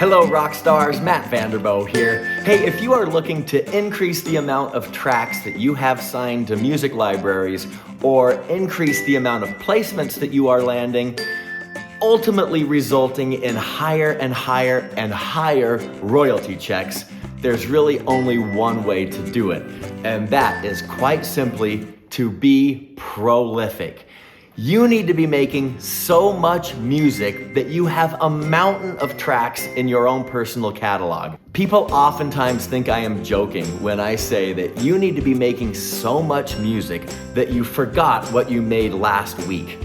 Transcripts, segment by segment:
Hello rock stars, Matt Vanderbo here. Hey, if you are looking to increase the amount of tracks that you have signed to music libraries or increase the amount of placements that you are landing, ultimately resulting in higher and higher and higher royalty checks, there's really only one way to do it, and that is quite simply to be prolific. You need to be making so much music that you have a mountain of tracks in your own personal catalog. People oftentimes think I am joking when I say that you need to be making so much music that you forgot what you made last week.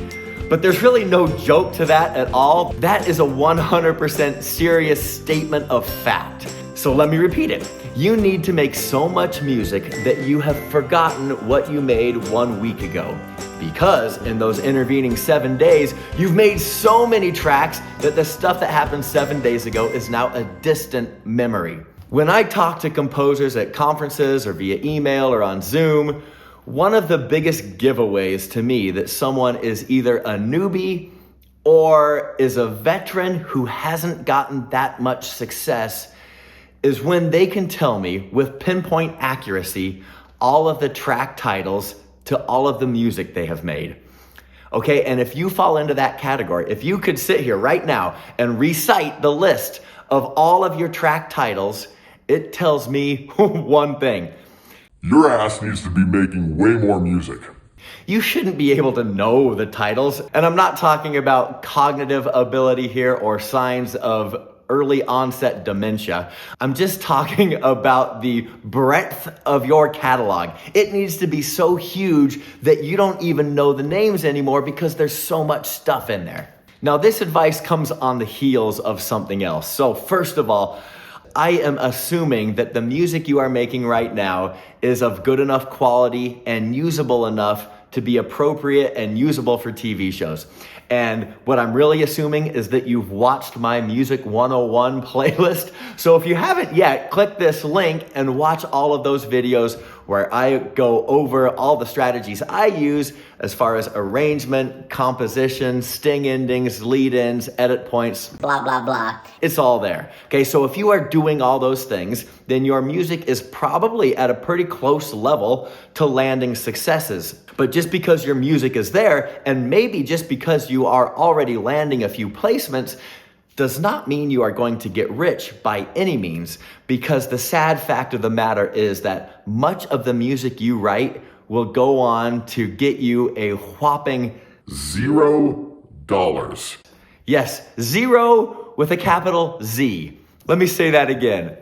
But there's really no joke to that at all. That is a 100% serious statement of fact. So let me repeat it. You need to make so much music that you have forgotten what you made 1 week ago. Because in those intervening 7 days, you've made so many tracks that the stuff that happened 7 days ago is now a distant memory. When I talk to composers at conferences or via email or on Zoom, one of the biggest giveaways to me that someone is either a newbie or is a veteran who hasn't gotten that much success is when they can tell me with pinpoint accuracy all of the track titles to all of the music they have made. Okay, and if you fall into that category, if you could sit here right now and recite the list of all of your track titles, it tells me one thing. Your ass needs to be making way more music. You shouldn't be able to know the titles, and I'm not talking about cognitive ability here or signs of early onset dementia. I'm just talking about the breadth of your catalog. It needs to be so huge that you don't even know the names anymore because there's so much stuff in there. Now, this advice comes on the heels of something else. So first of all, I am assuming that the music you are making right now is of good enough quality and usable enough to be appropriate and usable for TV shows. And what I'm really assuming is that you've watched my Music 101 playlist. So if you haven't yet, click this link and watch all of those videos where I go over all the strategies I use as far as arrangement, composition, sting endings, lead-ins, edit points, blah, blah, blah. It's all there. Okay, so if you are doing all those things, then your music is probably at a pretty close level to landing successes. But just because your music is there, and maybe just because you are already landing a few placements, does not mean you are going to get rich by any means, because the sad fact of the matter is that much of the music you write will go on to get you a whopping $0. Yes, zero with a capital Z. Let me say that again.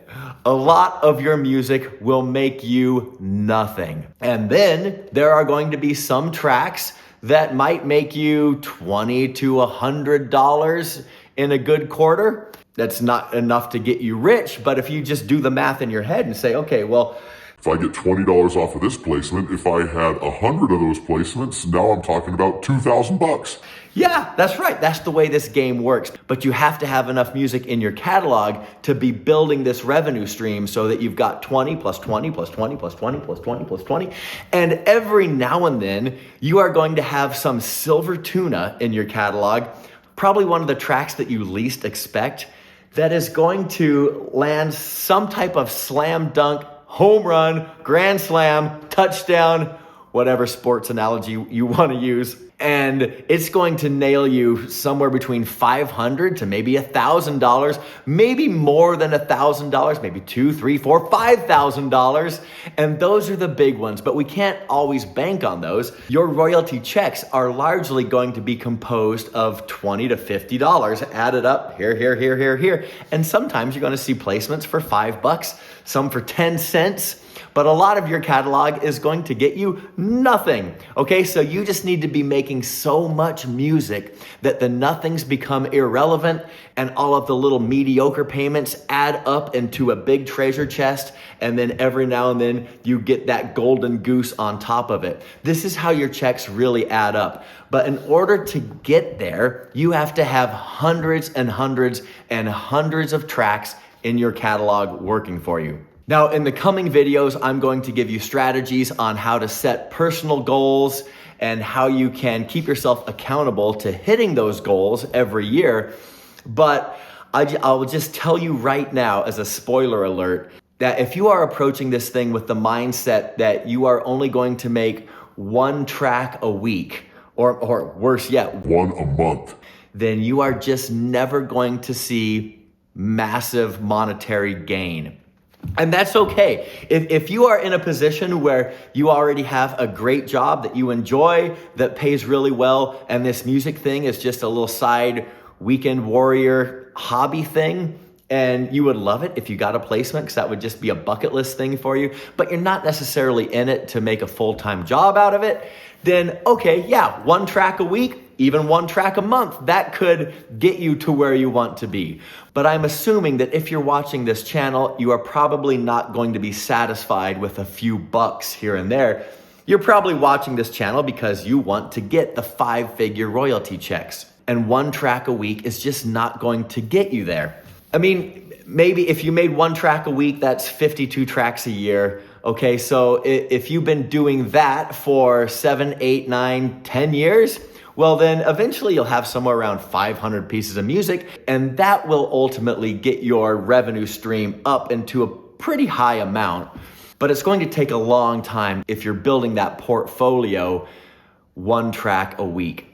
A lot of your music will make you nothing. And then there are going to be some tracks that might make you $20 to $100 in a good quarter. That's not enough to get you rich, but if you just do the math in your head and say, okay, well, if I get $20 off of this placement, if I had 100 of those placements, now I'm talking about $2,000. yeah, that's right. That's the way this game works. But you have to have enough music in your catalog to be building this revenue stream so that you've got 20 plus 20 plus 20 plus 20 plus 20 plus 20. And every now and then you are going to have some silver tuna in your catalog, probably one of the tracks that you least expect, that is going to land some type of slam dunk, home run, grand slam, touchdown, whatever sports analogy you want to use. And it's going to nail you somewhere between $500 to maybe $1,000, maybe more than $1,000, maybe $2,000, $3,000, $4,000, $5,000. And those are the big ones, but we can't always bank on those. Your royalty checks are largely going to be composed of $20 to $50 added up here. And sometimes you're going to see placements for $5, some for 10 cents. But a lot of your catalog is going to get you nothing. Okay, so you just need to be making so much music that the nothings become irrelevant and all of the little mediocre payments add up into a big treasure chest, and then every now and then you get that golden goose on top of it. This is how your checks really add up. But in order to get there, you have to have hundreds and hundreds and hundreds of tracks in your catalog working for you. Now, in the coming videos, I'm going to give you strategies on how to set personal goals and how you can keep yourself accountable to hitting those goals every year. But I'll just tell you right now as a spoiler alert that if you are approaching this thing with the mindset that you are only going to make one track a week, or worse yet, one a month, then you are just never going to see massive monetary gain. And that's okay. If you are in a position where you already have a great job that you enjoy, that pays really well, and this music thing is just a little side weekend warrior hobby thing, and you would love it if you got a placement because that would just be a bucket list thing for you, but you're not necessarily in it to make a full-time job out of it, then okay, yeah, one track a week, even one track a month, that could get you to where you want to be. But I'm assuming that if you're watching this channel, you are probably not going to be satisfied with a few bucks here and there. You're probably watching this channel because you want to get the 5-figure royalty checks. And one track a week is just not going to get you there. I mean, maybe if you made one track a week, that's 52 tracks a year. Okay, so if you've been doing that for 7, 8, 9, 10 years, well then eventually you'll have somewhere around 500 pieces of music, and that will ultimately get your revenue stream up into a pretty high amount. But it's going to take a long time if you're building that portfolio one track a week.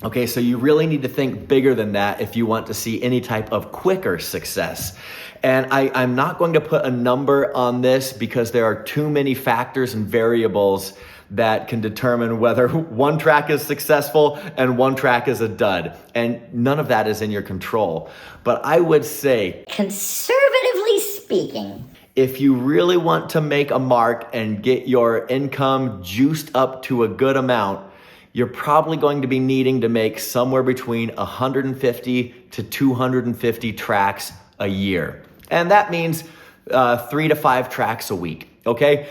Okay, so you really need to think bigger than that if you want to see any type of quicker success. And I'm not going to put a number on this because there are too many factors and variables that can determine whether one track is successful and one track is a dud. And none of that is in your control. But I would say, conservatively speaking, if you really want to make a mark and get your income juiced up to a good amount, you're probably going to be needing to make somewhere between 150 to 250 tracks a year. And that means 3 to 5 tracks a week, okay?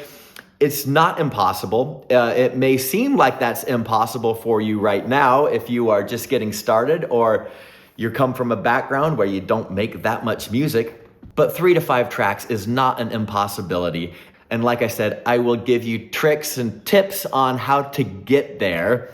It's not impossible. It may seem like that's impossible for you right now if you are just getting started or you come from a background where you don't make that much music. But 3 to 5 tracks is not an impossibility. And like I said, I will give you tricks and tips on how to get there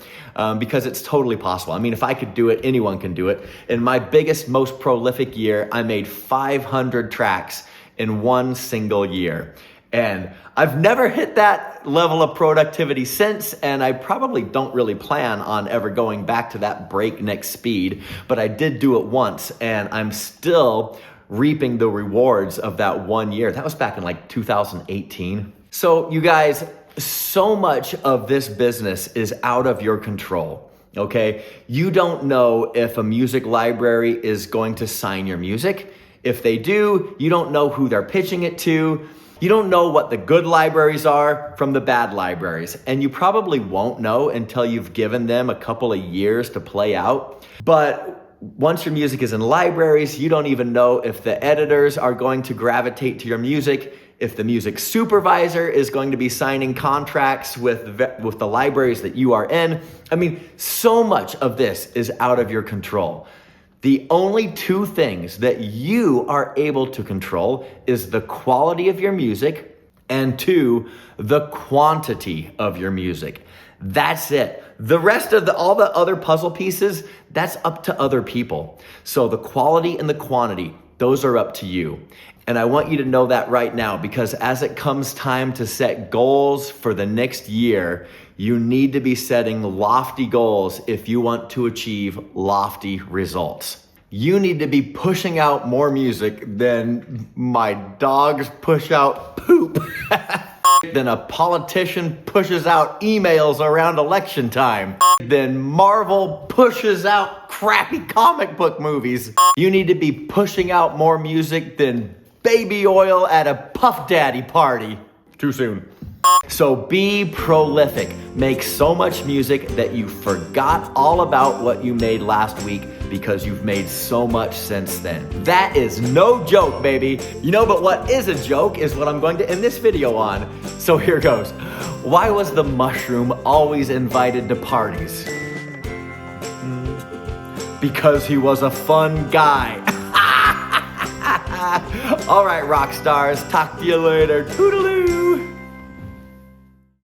because it's totally possible. I mean, if I could do it, anyone can do it. In my biggest, most prolific year, I made 500 tracks in one single year. And I've never hit that level of productivity since, and I probably don't really plan on ever going back to that breakneck speed, but I did do it once, and I'm still reaping the rewards of that 1 year. That was back in like 2018. So you guys, so much of this business is out of your control, okay? You don't know if a music library is going to sign your music. If they do, you don't know who they're pitching it to. You don't know what the good libraries are from the bad libraries. And you probably won't know until you've given them a couple of years to play out. But once your music is in libraries, you don't even know if the editors are going to gravitate to your music, if the music supervisor is going to be signing contracts with the libraries that you are in. I mean, so much of this is out of your control. The only two things that you are able to control is the quality of your music and 2, the quantity of your music. That's it. The rest of all the other puzzle pieces, that's up to other people. So the quality and the quantity, those are up to you. And I want you to know that right now, because as it comes time to set goals for the next year, you need to be setting lofty goals if you want to achieve lofty results. You need to be pushing out more music than my dogs push out poop. Then a politician pushes out emails around election time. Then Marvel pushes out crappy comic book movies. You need to be pushing out more music than baby oil at a Puff Daddy party. Too soon. So be prolific. Make so much music that you forgot all about what you made last week because you've made so much since then. That is no joke, baby. You know, but what is a joke is what I'm going to end this video on. So here goes. Why was the mushroom always invited to parties? Because he was a fun guy. All right, rock stars. Talk to you later. Toodaloo.